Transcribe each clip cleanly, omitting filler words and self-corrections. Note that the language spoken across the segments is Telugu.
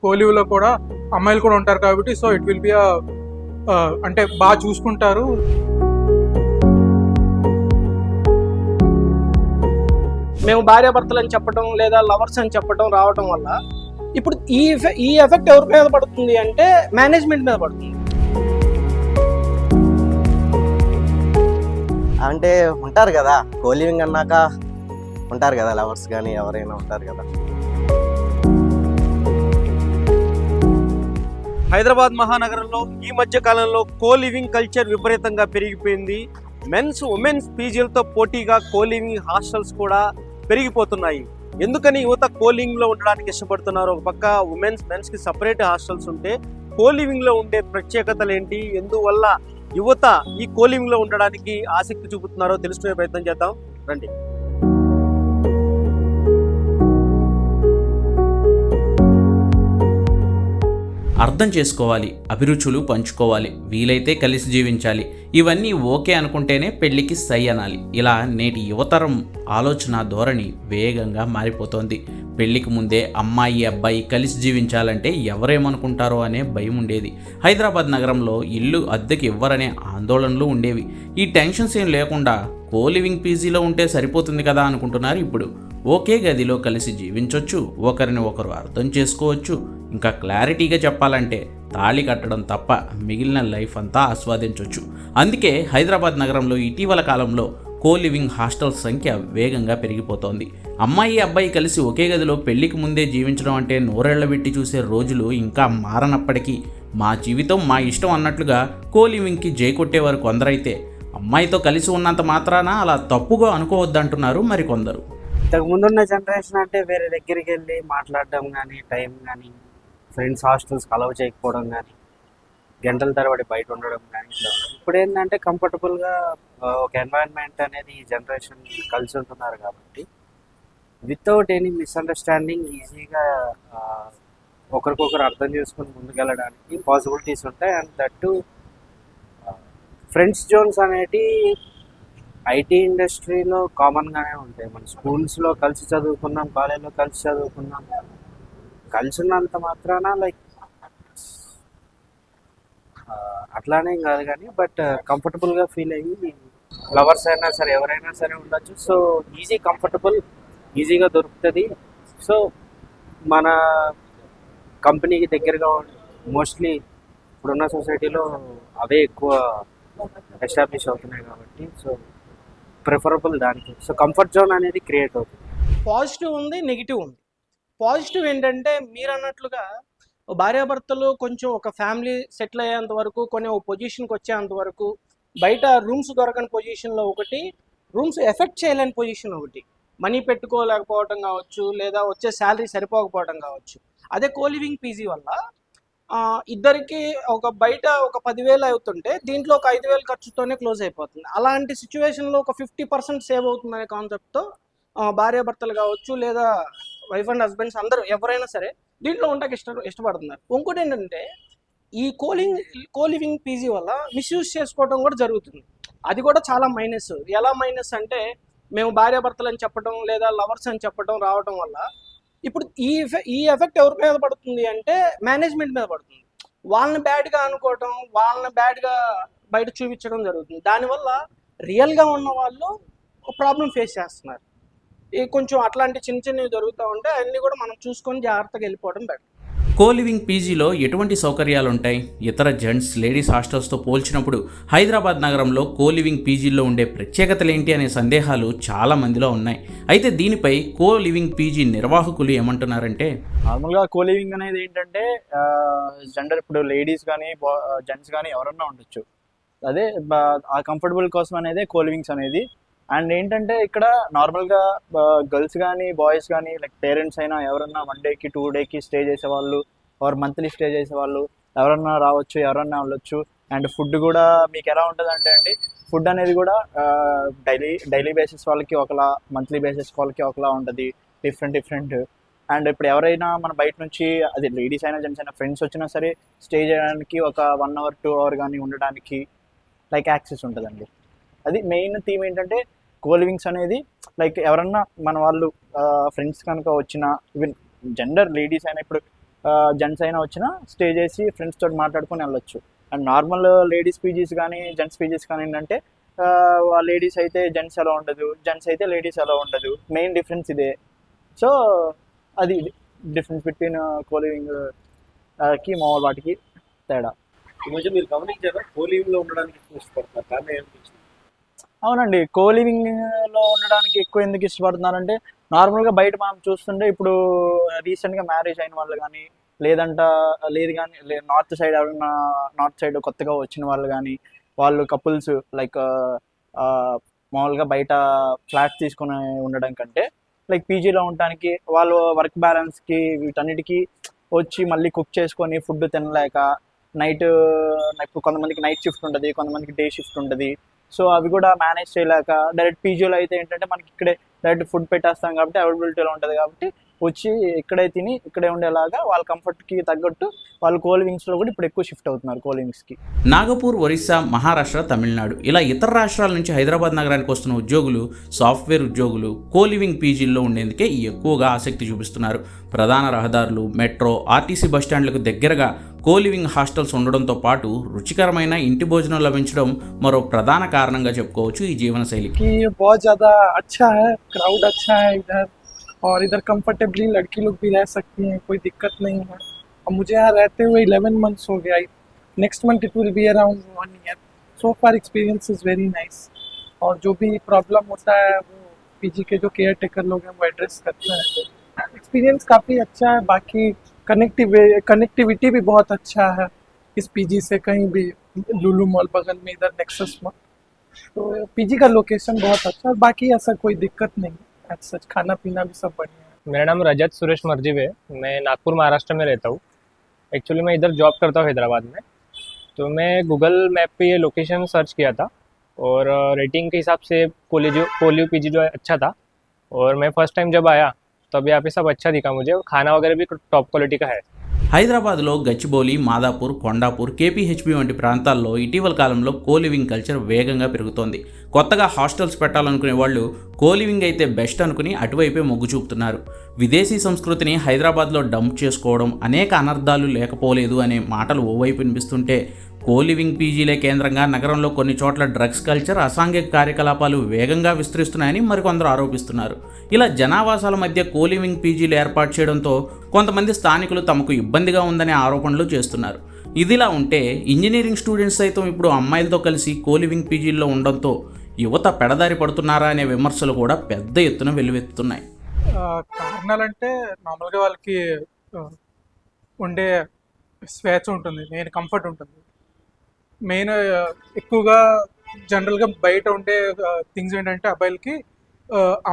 కోలీవ్లో కూడా అమ్మాయిలు కూడా ఉంటారు కాబట్టి సో ఇట్ విల్ బి అంటే బాగా చూసుకుంటారు. మేము భార్యాభర్తలు అని చెప్పడం లేదా లవర్స్ అని చెప్పడం రావడం వల్ల ఇప్పుడు ఈ ఎఫెక్ట్ ఎవరి మీద పడుతుంది అంటే మేనేజ్మెంట్ మీద పడుతుంది. అంటే ఉంటారు కదా, కోలివింగ్ అన్నాక ఉంటారు కదా లవర్స్ కానీ ఎవరైనా ఉంటారు కదా. హైదరాబాద్ మహానగరంలో ఈ మధ్య కాలంలో కోలివింగ్ కల్చర్ విపరీతంగా పెరిగిపోయింది. మెన్స్ ఉమెన్స్ పీజీలతో పోటీగా కోలివింగ్ హాస్టల్స్ కూడా పెరిగిపోతున్నాయి. ఎందుకని యువత కోలివింగ్ లో ఉండడానికి ఇష్టపడుతున్నారు? ఒక పక్క మెన్స్ కి సపరేట్ హాస్టల్స్ ఉంటే కోలివింగ్ లో ఉండే ప్రత్యేకతలు ఏంటి, ఎందువల్ల యువత ఈ కోలివింగ్ లో ఉండడానికి ఆసక్తి చూపుతున్నారో తెలుసుకునే ప్రయత్నం చేద్దాం రండి. అర్థం చేసుకోవాలి, అభిరుచులు పంచుకోవాలి, వీలైతే కలిసి జీవించాలి, ఇవన్నీ ఓకే అనుకుంటేనే పెళ్లికి సై అనాలి. ఇలా నేటి యువతరం ఆలోచన ధోరణి వేగంగా మారిపోతోంది. పెళ్లికి ముందే అమ్మాయి అబ్బాయి కలిసి జీవించాలంటే ఎవరేమనుకుంటారో అనే భయం ఉండేది. హైదరాబాద్ నగరంలో ఇల్లు అద్దెకి ఇవ్వరనే ఆందోళనలు ఉండేవి. ఈ టెన్షన్స్ ఏం లేకుండా కోలివింగ్ పీజీలో ఉంటే సరిపోతుంది కదా అనుకుంటున్నారు ఇప్పుడు. ఒకే గదిలో కలిసి జీవించవచ్చు, ఒకరిని ఒకరు అర్థం చేసుకోవచ్చు. ఇంకా క్లారిటీగా చెప్పాలంటే తాళి కట్టడం తప్ప మిగిలిన లైఫ్ అంతా ఆస్వాదించవచ్చు. అందుకే హైదరాబాద్ నగరంలో ఇటీవల కాలంలో కోలివింగ్ హాస్టల్ సంఖ్య వేగంగా పెరిగిపోతోంది. అమ్మాయి అబ్బాయి కలిసి ఒకే గదిలో పెళ్లికి ముందే జీవించడం అంటే నోరెళ్లబెట్టి చూసే రోజులు ఇంకా మారనప్పటికీ మా జీవితం మా ఇష్టం అన్నట్లుగా కోలివింగ్కి జై కొట్టేవారు కొందరైతే, అమ్మాయితో కలిసి ఉన్నంత మాత్రాన అలా తప్పుగా అనుకోవద్దంటున్నారు మరికొందరు. ఇంతకు ముందున్న జనరేషన్ అంటే వేరే దగ్గరికి వెళ్ళి మాట్లాడడం కానీ, టైం కానీ, ఫ్రెండ్స్ హాస్టల్స్కి అలౌ చేయకపోవడం కానీ, గంటల తరబడి బయట ఉండడం కానీ. ఇప్పుడు ఏంటంటే కంఫర్టబుల్గా ఒక ఎన్వైరన్మెంట్ అనేది ఈ జనరేషన్ కలిసి ఉంటున్నారు కాబట్టి వితౌట్ ఎనీ మిస్అండర్స్టాండింగ్ ఈజీగా ఒకరికొకరు అర్థం చేసుకుని ముందుకెళ్ళడానికి పాసిబిలిటీస్ ఉంటాయి. అండ్ దట్టు ఫ్రెండ్స్ జోన్స్ అనేటి ఐటీ ఇండస్ట్రీలో కామన్గానే ఉంటాయి. మన స్కూల్స్లో కలిసి చదువుకున్నాం, కాలేజ్లో కలిసి చదువుకున్నాం, కలిసి ఉన్నంత మాత్రాన లైక్ అట్లానే కాదు కానీ బట్ కంఫర్టబుల్గా ఫీల్ అయ్యి లవర్స్ అయినా సరే ఎవరైనా సరే ఉండొచ్చు. సో కంఫర్టబుల్ ఈజీగా దొరుకుతుంది. సో మన కంపెనీకి దగ్గరగా మోస్ట్లీ ఇప్పుడున్న సొసైటీలో అవే ఎక్కువ ఎస్టాబ్లిష్ అవుతున్నాయి కాబట్టి సో ప్రిఫరబుల్ దానికి. సో కంఫర్ట్ జోన్ అనేది క్రియేట్ అవుతుంది. పాజిటివ్ ఉంది, నెగిటివ్ ఉంది. పాజిటివ్ ఏంటంటే మీరు అన్నట్లుగా భార్యాభర్తలు కొంచెం ఒక ఫ్యామిలీ సెటిల్ అయ్యేంత వరకు, కొన్ని ఒక పొజిషన్కి వచ్చేంత వరకు, బయట రూమ్స్ దొరకని పొజిషన్లో ఒకటి, రూమ్స్ ఎఫెక్ట్ చేయలేని పొజిషన్ ఒకటి, మనీ పెట్టుకోలేకపోవడం కావచ్చు, లేదా వచ్చే శాలరీ సరిపోకపోవడం కావచ్చు. అదే కోలివింగ్ పీజీ వల్ల ఇద్దరికి ఒక బయట ఒక 10,000 అవుతుంటే దీంట్లో ఒక 5,000 ఖర్చుతోనే క్లోజ్ అయిపోతుంది. అలాంటి సిచ్యువేషన్లో ఒక 50% సేవ్ అవుతుందనే కాన్సెప్ట్తో భార్యాభర్తలు కావచ్చు లేదా వైఫ్ అండ్ హస్బెండ్స్ అందరూ ఎవరైనా సరే దీంట్లో ఉండడానికి ఇష్టపడుతున్నారు. ఇంకోటి ఏంటంటే ఈ కోలివింగ్ పీజీ వల్ల మిస్యూజ్ చేసుకోవడం కూడా జరుగుతుంది. అది కూడా చాలా మైనస్. ఎలా మైనస్ అంటే మేము భార్యాభర్తలు అని చెప్పడం లేదా లవర్స్ అని చెప్పడం రావడం వల్ల ఇప్పుడు ఈ ఎఫెక్ట్ ఎవరి మీద పడుతుంది అంటే మేనేజ్మెంట్ మీద పడుతుంది. వాళ్ళని బ్యాడ్గా అనుకోవడం, వాళ్ళని బ్యాడ్గా బయట చూపించడం జరుగుతుంది. దానివల్ల రియల్గా ఉన్న వాళ్ళు ప్రాబ్లం ఫేస్ చేస్తున్నారు. కొంచెం అట్లాంటి చిన్నవి జరుగుతూ ఉంటే అన్నీ కూడా మనం చూసుకొని జాగ్రత్తగా వెళ్ళిపోవడం బెటర్. కోలివింగ్ పీజీలో ఎటువంటి సౌకర్యాలు ఉంటాయి? ఇతర జెంట్స్ లేడీస్ హాస్టల్స్తో పోల్చినప్పుడు హైదరాబాద్ నగరంలో కోలివింగ్ పీజీల్లో ఉండే ప్రత్యేకతలు ఏంటి అనే సందేహాలు చాలా మందిలో ఉన్నాయి. అయితే దీనిపై కోలివింగ్ పీజీ నిర్వాహకులు ఏమంటున్నారంటే, నార్మల్గా కోలివింగ్ అనేది ఏంటంటే జెండర్ ఇప్పుడు లేడీస్ కానీ జెంట్స్ కానీ ఎవరన్నా ఉండొచ్చు. అదే ఆ కంఫర్టబుల్ కోసం అనేది కోలివింగ్స్ అనేది. అండ్ ఏంటంటే ఇక్కడ నార్మల్గా గర్ల్స్ కానీ బాయ్స్ కానీ లైక్ పేరెంట్స్ అయినా ఎవరన్నా 1 డేకి 2 డేకి స్టే చేసేవాళ్ళు ఆర్ మంత్లీ స్టే చేసేవాళ్ళు ఎవరన్నా రావచ్చు, ఎవరన్నా వెళ్ళొచ్చు. అండ్ ఫుడ్ కూడా మీకు ఎలా ఉంటుంది అంటే అండి, ఫుడ్ అనేది కూడా డైలీ బేసిస్ వాళ్ళకి ఒకలా, మంత్లీ బేసిస్ వాళ్ళకి ఒకలా ఉంటుంది, డిఫరెంట్. అండ్ ఇప్పుడు ఎవరైనా మన బయట నుంచి అది లేడీస్ అయినా జెంట్స్ అయినా ఫ్రెండ్స్ వచ్చినా సరే స్టే చేయడానికి ఒక 1 అవర్ 2 అవర్ కానీ ఉండడానికి లైక్ యాక్సెస్ ఉంటుందండి. అది మెయిన్ థీమ్ ఏంటంటే కోలివింగ్స్ అనేది లైక్ ఎవరన్నా మన వాళ్ళు ఫ్రెండ్స్ కనుక వచ్చిన ఈవెన్ జెండర్ లేడీస్ అయినా ఇప్పుడు జెంట్స్ అయినా వచ్చినా స్టే చేసి ఫ్రెండ్స్ తోటి మాట్లాడుకొని వెళ్ళొచ్చు. అండ్ నార్మల్ లేడీస్ పీజీస్ కానీ జెంట్స్ పీజీస్ కానీ ఏంటంటే లేడీస్ అయితే జెంట్స్ ఎలా ఉండదు, జెంట్స్ అయితే లేడీస్ ఎలా ఉండదు. మెయిన్ డిఫరెన్స్ ఇదే. సో అది డిఫరెన్స్ బిట్వీన్ కోలివింగ్ కి మామూలు వాటికి తేడా. ఈ మధ్య మీరు గమనించారా కోలివింగ్ లో ఉండడానికి ఎక్కువ ఇష్టపడుతున్నారు, కారణం ఏమనిపించింది? అవునండి, కోలివింగ్ లో ఉండడానికి ఎక్కువ ఎందుకు ఇష్టపడుతున్నారంటే నార్మల్గా బయట మనం చూస్తుంటే ఇప్పుడు రీసెంట్గా మ్యారేజ్ అయిన వాళ్ళు కానీ లేదు కానీ నార్త్ సైడ్ ఎవరైనా నార్త్ సైడ్ కొత్తగా వచ్చిన వాళ్ళు కానీ వాళ్ళు కపుల్స్ లైక్ మామూలుగా బయట ఫ్లాట్స్ తీసుకొని ఉండడం కంటే లైక్ పీజీలో ఉండడానికి వాళ్ళు వర్క్ బ్యాలెన్స్కి వీటన్నిటికీ వచ్చి మళ్ళీ కుక్ చేసుకొని ఫుడ్ తినలేక నైట్ ఇప్పుడు కొంతమందికి నైట్ షిఫ్ట్ ఉంటుంది, కొంతమందికి డే షిఫ్ట్ ఉంటుంది. సో అవి కూడా మేనేజ్ చేయలేక డైరెక్ట్ పీజీలో అయితే ఏంటంటే మనకి ఇక్కడే డైరెక్ట్ ఫుడ్ పెట్టేస్తాం కాబట్టి అవైలబిలిటీలో ఉంటుంది కాబట్టి వచ్చి ఇక్కడే తిని ఇక్కడే ఉండేలాగా వాళ్ళ కంఫర్ట్కి తగ్గట్టు వాళ్ళు కోలివింగ్స్లో కూడా ఇప్పుడు ఎక్కువ షిఫ్ట్ అవుతున్నారు కోలివింగ్స్కి. నాగపూర్, ఒరిస్సా, మహారాష్ట్ర, తమిళనాడు ఇలా ఇతర రాష్ట్రాల నుంచి హైదరాబాద్ నగరానికి వస్తున్న ఉద్యోగులు, సాఫ్ట్వేర్ ఉద్యోగులు కోలివింగ్ పీజీల్లో ఉండేందుకే ఎక్కువగా ఆసక్తి చూపిస్తున్నారు. ప్రధాన రహదారులు, మెట్రో, ఆర్టీసీ బస్టాండ్లకు దగ్గరగా కోలివింగ్ హాస్టల్స్ ఉండడంతో పాటు రుచికరమైన ఇంటి భోజనం లభించడం మరో ప్రధాన కారణంగా చెప్పుకోవచ్చు ఈ జీవనశైలికి. बहुत ज़्यादा अच्छा है, क्राउड अच्छा है इधर, और इधर कंफर्टेबली लड़की लोग भी रह सकती हैं, कोई दिक्कत नहीं है. और मुझे यहाँ रहते हुए 11 months हो गया. Next month it will be around 1 year. So far experience is very nice. और जो भी प्रॉब्लम होता है वो पीजी के जो केयर टेकर लोग हैं वो एड्रेस करते हैं. एक्सपीरियंस काफ़ी अच्छा है. बाकी कनेक्टिविटी भी बहुत अच्छा है इस पीजी से. कहीं भी लुलु मॉल बगल में इधर नेक्सस मॉल, तो पीजी का लोकेशन बहुत अच्छा है. बाकी ऐसा कोई दिक्कत नहीं है. सच खाना पीना भी सब बढ़िया है. मेरा नाम रजत सुरेश मर्जीव है. मैं नागपुर महाराष्ट्र में रहता हूँ. एक्चुअली मैं इधर जॉब करता हूँ हैदराबाद में. तो मैं गूगल मैप पे ये लोकेशन सर्च किया था और रेटिंग के हिसाब से कोलिव पीजी जो है अच्छा था. और मैं फर्स्ट टाइम जब आया तब यहाँ पे सब अच्छा दिखा मुझे. खाना वगैरह भी टॉप क्वालिटी का है. హైదరాబాద్లో గచ్చిబౌలి, మాదాపూర్, కొండాపూర్, కేపీహెచ్బీ వంటి ప్రాంతాల్లో ఇటీవల కాలంలో కోలివింగ్ కల్చర్ వేగంగా పెరుగుతోంది. కొత్తగా హాస్టల్స్ పెట్టాలనుకునే వాళ్ళు కోలివింగ్ అయితే బెస్ట్ అనుకుని అటువైపే మొగ్గు చూపుతున్నారు. విదేశీ సంస్కృతిని హైదరాబాద్లో డంప్ చేసుకోవడం అనేక అనర్థాలు లేకపోలేదు అనే మాటలు ఓవైపు వినిపిస్తుంటే కోలివింగ్ పీజీలే కేంద్రంగా నగరంలో కొన్ని చోట్ల డ్రగ్స్ కల్చర్, అసాంఘిక కార్యకలాపాలు వేగంగా విస్తరిస్తున్నాయని మరికొందరు ఆరోపిస్తున్నారు. ఇలా జనావాసాల మధ్య కోలివింగ్ పీజీలు ఏర్పాటు చేయడంతో కొంతమంది స్థానికులు తమకు ఇబ్బందిగా ఉందనే ఆరోపణలు చేస్తున్నారు. ఇదిలా ఉంటే ఇంజనీరింగ్ స్టూడెంట్స్ సైతం ఇప్పుడు అమ్మాయిలతో కలిసి కోలివింగ్ పీజీల్లో ఉండడంతో యువత పెడదారి పడుతున్నారా అనే విమర్శలు కూడా పెద్ద ఎత్తున వెల్లువెత్తుతున్నాయి. కారణాలంటే నార్మల్గా వాళ్ళకి ఉండే స్వేచ్ఛ ఉంటుంది, మెయిన్ కంఫర్ట్ ఉంటుంది. మెయిన్ ఎక్కువగా జనరల్గా బయట ఉండే థింగ్స్ ఏంటంటే అబ్బాయిలకి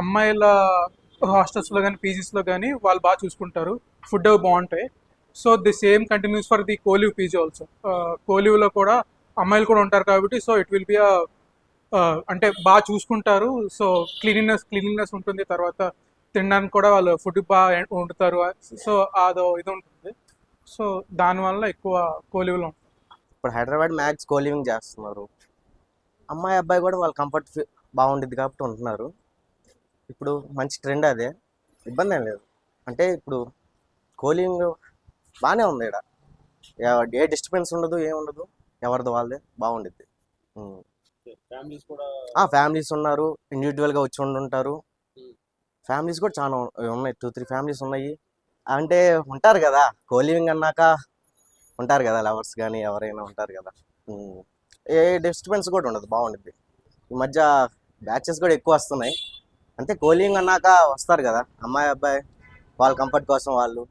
అమ్మాయిల హాస్టల్స్లో కానీ పీజీస్లో కానీ వాళ్ళు బాగా చూసుకుంటారు, ఫుడ్ బాగుంటాయి. So the same continues for the Colive PG also. కోలివ్లో కూడా అమ్మాయిలు కూడా ఉంటారు కాబట్టి సో ఇట్ విల్ బి అంటే బాగా చూసుకుంటారు. సో క్లీనింగ్నెస్ ఉంటుంది. తర్వాత తినడానికి కూడా వాళ్ళు ఫుడ్ బాగా వండుతారు. సో అదో ఇది ఉంటుంది. సో దానివల్ల ఎక్కువ కోలివ్లో ఉంటుంది. ఇప్పుడు హైదరాబాద్ మ్యాక్స్ కోలివింగ్ చేస్తున్నారు. అమ్మాయి అబ్బాయి కూడా వాళ్ళ కంఫర్ట్ బాగుంటుంది కాబట్టి ఉంటున్నారు. ఇప్పుడు మంచి ట్రెండ్ అదే, ఇబ్బంది ఏం లేదు. అంటే ఇప్పుడు కోలివింగ్ బాగానే ఉంది. ఇక్కడ ఏ డిస్టర్బెన్స్ ఉండదు, ఏముండదు, ఎవరిది వాళ్ళదే బాగుండిద్ది. ఫ్యామిలీస్ ఉన్నారు, ఇండివిజువల్గా వచ్చి ఉంటారు. ఫ్యామిలీస్ కూడా చాలా ఉన్నాయి, 2-3 ఫ్యామిలీస్ ఉన్నాయి. అంటే ఉంటారు కదా, కోలివింగ్ అన్నాక ఉంటారు కదా లవర్స్ కానీ ఎవరైనా ఉంటారు కదా. ఏ డిస్టర్బెన్స్ కూడా ఉండదు, బాగుంటుంది. ఈ మధ్య బ్యాచెస్ కూడా ఎక్కువ వస్తున్నాయి. అంటే కోలివింగ్ అన్నాక వస్తారు కదా అమ్మాయి అబ్బాయి, వాళ్ళ కంఫర్ట్ కోసం వాళ్ళు